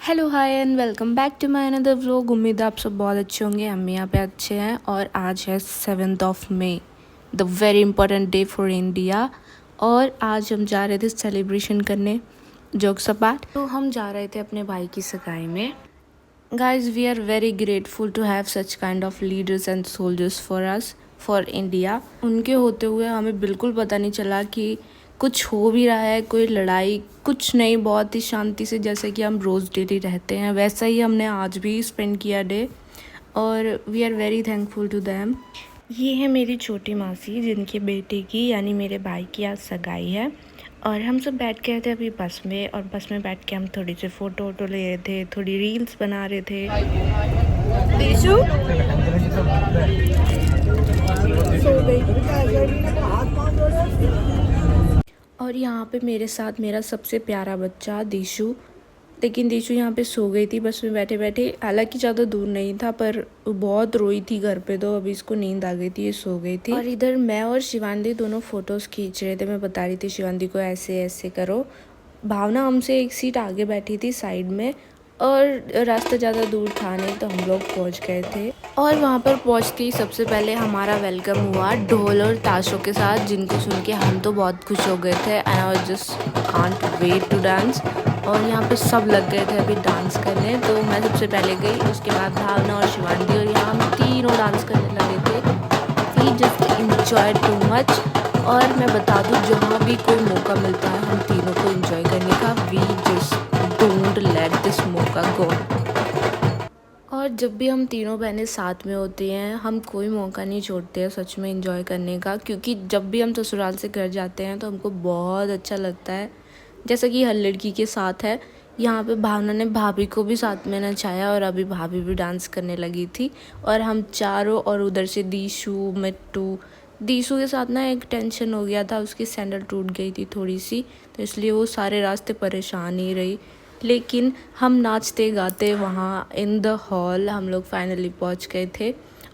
Hello hi and welcome back to my another vlog. उम्मीद है आप सब बहुत अच्छे होंगे। हम यहाँ पे अच्छे हैं और आज है 7 मई, the very important day for India. और आज हम जा रहे थे सेलिब्रेशन करने, जोक्स अपार्ट। तो हम जा रहे थे अपने भाई की सगाई में। Guys, we are very grateful to have such kind of leaders and soldiers for us, for India. उनके होते हुए हमें बिल्कुल पता नहीं चला कि कुछ हो भी रहा है, कोई लड़ाई कुछ नहीं, बहुत ही शांति से जैसे कि हम रोज़ डेली रहते हैं वैसा ही हमने आज भी स्पेंड किया डे। और we are very thankful to them. ये है मेरी छोटी मासी जिनके बेटे की यानी मेरे भाई की आज सगाई है। और हम सब बैठ गए थे अभी बस में, और बस में बैठ के हम थोड़ी सी फ़ोटो वोटो ले रहे थे, थोड़ी रील्स बना रहे थे। दीशु सो गई। और यहाँ पे मेरे साथ मेरा सबसे प्यारा बच्चा दीशु, लेकिन दीशु यहाँ पे सो गई थी बस में बैठे बैठे। हालांकि ज़्यादा दूर नहीं था पर बहुत रोई थी घर पे, तो अभी इसको नींद आ गई थी, ये सो गई थी। और इधर मैं और शिवांगी दोनों फ़ोटोज़ खींच रहे थे। मैं बता रही थी शिवांगी को ऐसे ऐसे करो। भावना हमसे एक सीट आगे बैठी थी साइड में, और रास्ता ज़्यादा दूर था नहीं तो हम लोग पहुँच गए थे। और वहाँ पर पहुँचते ही सबसे पहले हमारा वेलकम हुआ ढोल और ताशों के साथ, जिनको सुन के हम तो बहुत खुश हो गए थे। And I was just can't wait to dance. और यहाँ पे सब लग गए थे अभी डांस करने, तो मैं सबसे पहले गई, उसके बाद भावना और शिवांगी, और यहाँ हम तीनों डांस करने लगे थे। We just enjoy too much. और मैं बता दूँ, जहाँ भी कोई मौका मिलता है हम तीनों को इंजॉय करने का, we just don't let this मौका गो। और जब भी हम तीनों बहनें साथ में होती हैं हम कोई मौका नहीं छोड़ते हैं सच में इंजॉय करने का, क्योंकि जब भी हम ससुराल से घर जाते हैं तो हमको बहुत अच्छा लगता है। जैसा कि हर लड़की के साथ है, यहाँ पे भावना ने भाभी को भी साथ में नचाया और अभी भाभी भी डांस करने लगी थी। और हम चारों, और उधर से दीशु, मिट्टू। दीशु के साथ ना एक टेंशन हो गया था, उसकी सैंडल टूट गई थी थोड़ी सी, तो इसलिए वो सारे रास्ते परेशान ही रही। लेकिन हम नाचते गाते वहाँ इन द हॉल हम लोग फाइनली पहुँच गए थे।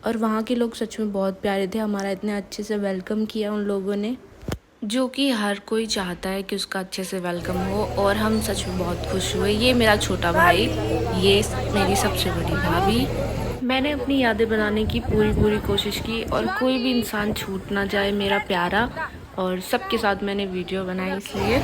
और वहाँ के लोग सच में बहुत प्यारे थे, हमारा इतने अच्छे से वेलकम किया उन लोगों ने, जो कि हर कोई चाहता है कि उसका अच्छे से वेलकम हो। और हम सच में बहुत खुश हुए। ये मेरा छोटा भाई, ये मेरी सबसे बड़ी भाभी। मैंने अपनी यादें बनाने की पूरी कोशिश की और कोई भी इंसान छूट ना जाए मेरा प्यारा, और सबके साथ मैंने वीडियो बनाई इसलिए।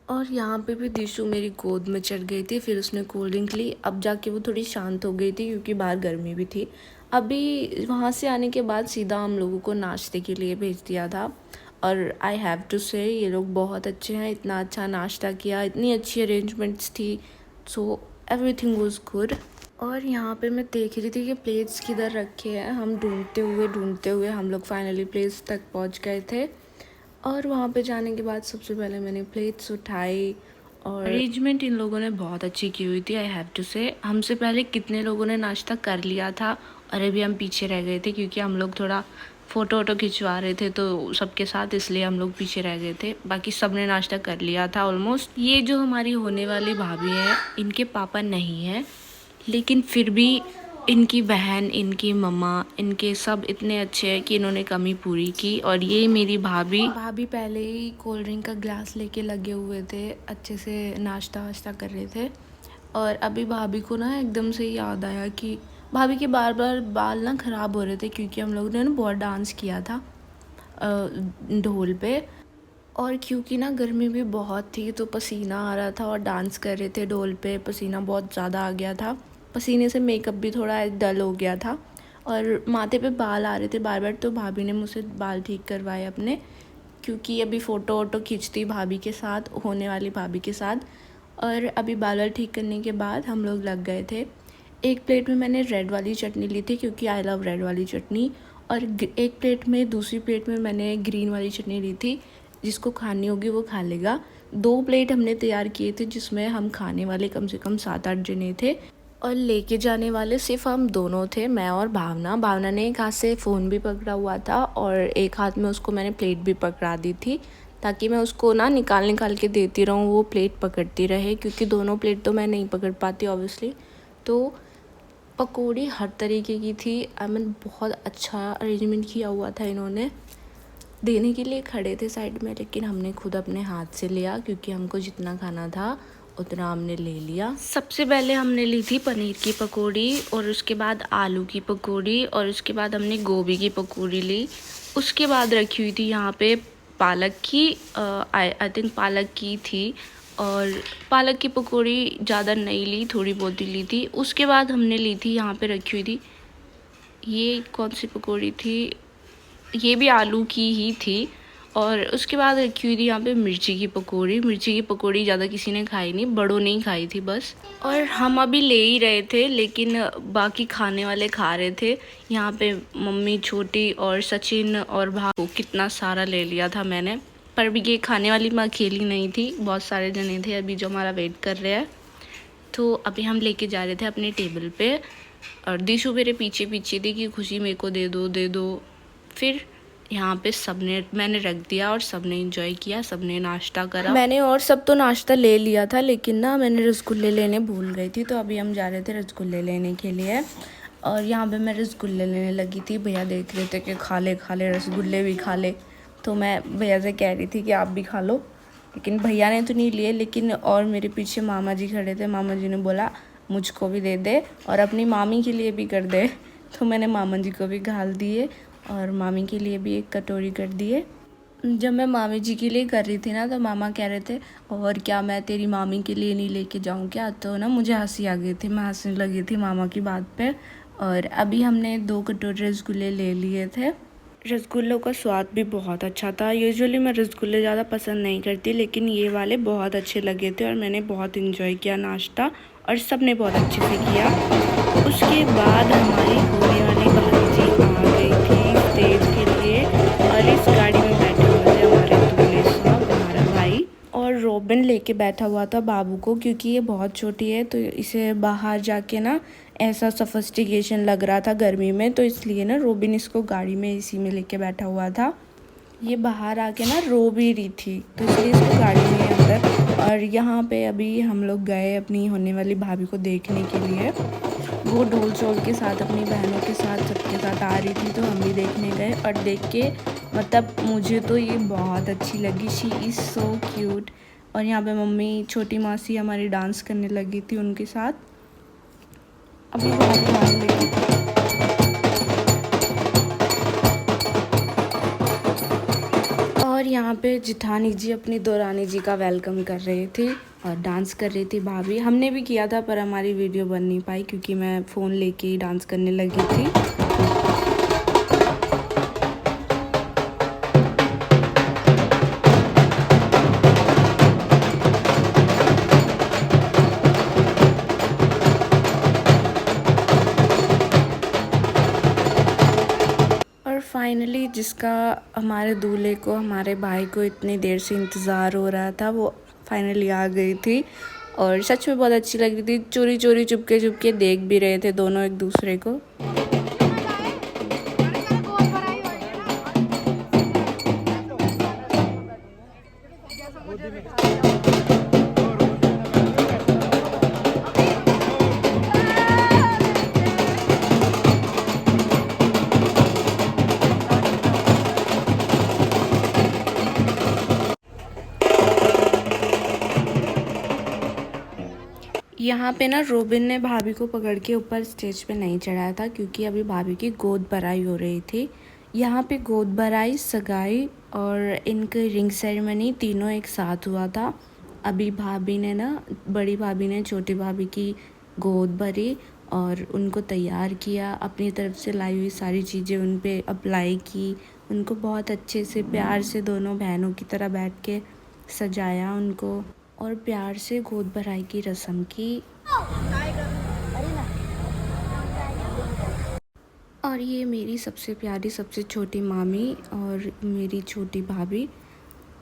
और यहाँ पे भी दीशु मेरी गोद में चढ़ गई थी, फिर उसने कोल्ड ड्रिंक ली। अब जाके वो थोड़ी शांत हो गई थी क्योंकि बाहर गर्मी भी थी। अभी वहाँ से आने के बाद सीधा हम लोगों को नाश्ते के लिए भेज दिया था। और आई हैव टू से ये लोग बहुत अच्छे हैं, इतना अच्छा नाश्ता किया, इतनी अच्छी अरेंजमेंट्स थी, सो एवरीथिंग वाज गुड। और यहाँ पे मैं देख रही थी कि प्लेट्स किधर रखे हैं। हम ढूंढते हुए हम लोग फाइनली प्लेट्स तक पहुँच गए थे। और वहाँ पे जाने के बाद सबसे पहले मैंने प्लेट्स उठाई, और अरेंजमेंट इन लोगों ने बहुत अच्छी की हुई थी, आई हैव टू से। हमसे पहले कितने लोगों ने नाश्ता कर लिया था और अभी हम पीछे रह गए थे क्योंकि हम लोग थोड़ा फ़ोटो वोटो खिंचवा रहे थे तो सबके साथ, इसलिए हम लोग पीछे रह गए थे। बाकी सब ने नाश्ता कर लिया था ऑलमोस्ट। ये जो हमारी होने वाली भाभी है, इनके पापा नहीं हैं, लेकिन फिर भी इनकी बहन, इनकी मम्मा, इनके सब इतने अच्छे हैं कि इन्होंने कमी पूरी की। और ये मेरी भाभी पहले ही कोल्ड ड्रिंक का ग्लास लेके लगे हुए थे, अच्छे से नाश्ता वाश्ता कर रहे थे। और अभी भाभी को ना एकदम से याद आया कि भाभी के बार बार बाल ना ख़राब हो रहे थे क्योंकि हम लोगों ने ना बहुत डांस किया था ढोल पे। और क्योंकि ना गर्मी भी बहुत थी तो पसीना आ रहा था, और डांस कर रहे थे ढोल पे, पसीना बहुत ज़्यादा आ गया था। पसीने से मेकअप भी थोड़ा डल हो गया था, और माथे पे बाल आ रहे थे बार बार, तो भाभी ने मुझसे बाल ठीक करवाए अपने, क्योंकि अभी फ़ोटो वोटो खींचती भाभी के साथ, होने वाली भाभी के साथ। और अभी बाल वाल ठीक करने के बाद हम लोग लग गए थे। एक प्लेट में मैंने रेड वाली चटनी ली थी क्योंकि आई लव रेड वाली चटनी, और एक प्लेट में, दूसरी प्लेट में मैंने ग्रीन वाली चटनी ली थी। जिसको खानी होगी वो खा लेगा। 2 प्लेट हमने तैयार किए थे जिसमें हम खाने वाले कम से कम 7-8 जने थे, और लेके जाने वाले सिर्फ हम दोनों थे, मैं और भावना। भावना ने एक हाथ से फ़ोन भी पकड़ा हुआ था और एक हाथ में उसको मैंने प्लेट भी पकड़ा दी थी, ताकि मैं उसको ना निकाल के देती रहूँ, वो प्लेट पकड़ती रहे, क्योंकि दोनों प्लेट तो मैं नहीं पकड़ पाती ऑब्वियसली। तो पकौड़ी हर तरीके की थी, आई मीन बहुत अच्छा अरेंजमेंट किया हुआ था इन्होंने। देने के लिए खड़े थे साइड में, लेकिन हमने खुद अपने हाथ से लिया क्योंकि हमको जितना खाना था उतना हमने ले लिया। सबसे पहले हमने ली थी पनीर की पकौड़ी और उसके बाद आलू की पकौड़ी और उसके बाद हमने गोभी की पकौड़ी ली। उसके बाद रखी हुई थी यहाँ पे पालक की, आई थिंक पालक की थी, और पालक की पकौड़ी ज़्यादा नहीं ली, थोड़ी बहुत ही ली थी। उसके बाद हमने ली थी यहाँ पे रखी हुई थी, ये कौन सी पकौड़ी थी, ये भी आलू की ही थी। और उसके बाद रखी हुई थी यहाँ पे मिर्ची की पकौड़ी। मिर्ची की पकौड़ी ज़्यादा किसी ने खाई नहीं, बड़ों ने ही खाई थी बस। और हम अभी ले ही रहे थे, लेकिन बाकी खाने वाले खा रहे थे। यहाँ पे मम्मी, छोटी और सचिन और भाई, कितना सारा ले लिया था मैंने। पर भी ये खाने वाली मैं अकेली नहीं थी, बहुत सारे जने थे अभी जो हमारा वेट कर रहे हैं। तो अभी हम लेके जा रहे थे अपने टेबल पे, और दिशु मेरे पीछे पीछे थी कि खुशी मेरे को दे दो दे दो। फिर यहाँ पे मैंने रख दिया और सबने एंजॉय किया, सबने नाश्ता करा। मैंने और सब तो नाश्ता ले लिया था, लेकिन ना मैंने रसगुल्ले लेने भूल गई थी, तो अभी हम जा रहे थे रसगुल्ले लेने के लिए। और यहाँ पे मैं रसगुल्ले लेने लगी थी, भैया देख रहे थे कि खा ले रसगुल्ले भी खा ले। तो मैं भैया से कह रही थी कि आप भी खा लो, लेकिन भैया ने तो नहीं लिए। लेकिन और मेरे पीछे मामा जी खड़े थे, मामा जी ने बोला मुझको भी दे दे और अपनी मामी के लिए भी कर दे। तो मैंने मामा जी को भी घाल दिए और मामी के लिए भी एक कटोरी कर दिए। जब मैं मामी जी के लिए कर रही थी ना, तो मामा कह रहे थे और क्या मैं तेरी मामी के लिए नहीं लेके जाऊँ क्या। तो ना मुझे हंसी आ गई थी, मैं हंसने लगी थी मामा की बात पे। और अभी हमने 2 कटोरे रसगुल्ले ले लिए थे। रसगुल्लों का स्वाद भी बहुत अच्छा था। यूजुअली मैं रसगुल्ले ज़्यादा पसंद नहीं करती, लेकिन ये वाले बहुत अच्छे लगे थे और मैंने बहुत इंजॉय किया नाश्ता, और सब ने बहुत अच्छे से किया। उसके बाद हमारी होने वाली भाभी जी आ गई थी स्टेज के लिए, और इस गाड़ी में बैठे हुए थे हमारे दूल्हे साहब, हमारा भाई। और रोबिन लेके बैठा हुआ था बाबू को, क्योंकि ये बहुत छोटी है तो इसे बाहर जाके ना ऐसा सफिस्टिकेशन लग रहा था गर्मी में, तो इसलिए ना रोबिन इसको गाड़ी में इसी में लेके बैठा हुआ था। ये बाहर आके ना रो भी रही थी, तो इसलिए इसको गाड़ी में अंदर। और यहाँ पे अभी हम लोग गए अपनी होने वाली भाभी को देखने के लिए। वो ढोल शोल के साथ अपनी बहनों के साथ सबके साथ आ रही थी, तो हम भी देखने गए। और देख के मतलब मुझे तो ये बहुत अच्छी लगी, शी इज़ सो क्यूट। और यहाँ पे मम्मी, छोटी मासी हमारी डांस करने लगी थी उनके साथ। अभी बहुत ध्यान लगी। और यहाँ पे जिठानी जी अपनी दोरानी जी का वेलकम कर रही थी और डांस कर रही थी भाभी। हमने भी किया था, पर हमारी वीडियो बन नहीं पाई क्योंकि मैं फ़ोन लेके ही डांस करने लगी थी। फाइनली जिसका हमारे दूल्हे को, हमारे भाई को इतनी देर से इंतज़ार हो रहा था, वो फाइनली आ गई थी। और सच में बहुत अच्छी लग रही थी। चोरी चोरी चुपके चुपके देख भी रहे थे दोनों एक दूसरे को। यहाँ पे ना रोबिन ने भाभी को पकड़ के ऊपर स्टेज पे नहीं चढ़ाया था, क्योंकि अभी भाभी की गोद भराई हो रही थी। यहाँ पे गोद भराई, सगाई और इनकी रिंग सेरेमनी तीनों एक साथ हुआ था। अभी भाभी ने ना, बड़ी भाभी ने छोटी भाभी की गोद भरी और उनको तैयार किया, अपनी तरफ से लाई हुई सारी चीज़ें उन पे अप्लाई की, उनको बहुत अच्छे से प्यार से दोनों बहनों की तरह बैठ के सजाया उनको, और प्यार से गोद भराई की रस्म की। और ये मेरी सबसे प्यारी, सबसे छोटी मामी और मेरी छोटी भाभी।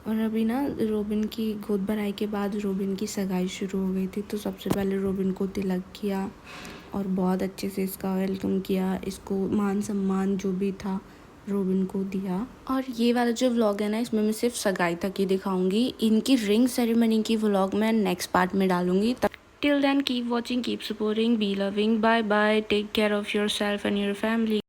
और अभी ना रोबिन की गोद भराई के बाद रोबिन की सगाई शुरू हो गई थी, तो सबसे पहले रोबिन को तिलक किया और बहुत अच्छे से इसका वेलकम किया, इसको मान सम्मान जो भी था रोबिन को दिया। और ये वाला जो व्लॉग है ना, इसमें मैं सिर्फ सगाई तक ही दिखाऊंगी। इनकी रिंग सेरेमनी की व्लॉग मैं नेक्स्ट पार्ट में डालूंगी। Till then, keep watching, keep supporting, be loving. Bye bye. Take care of yourself and your family.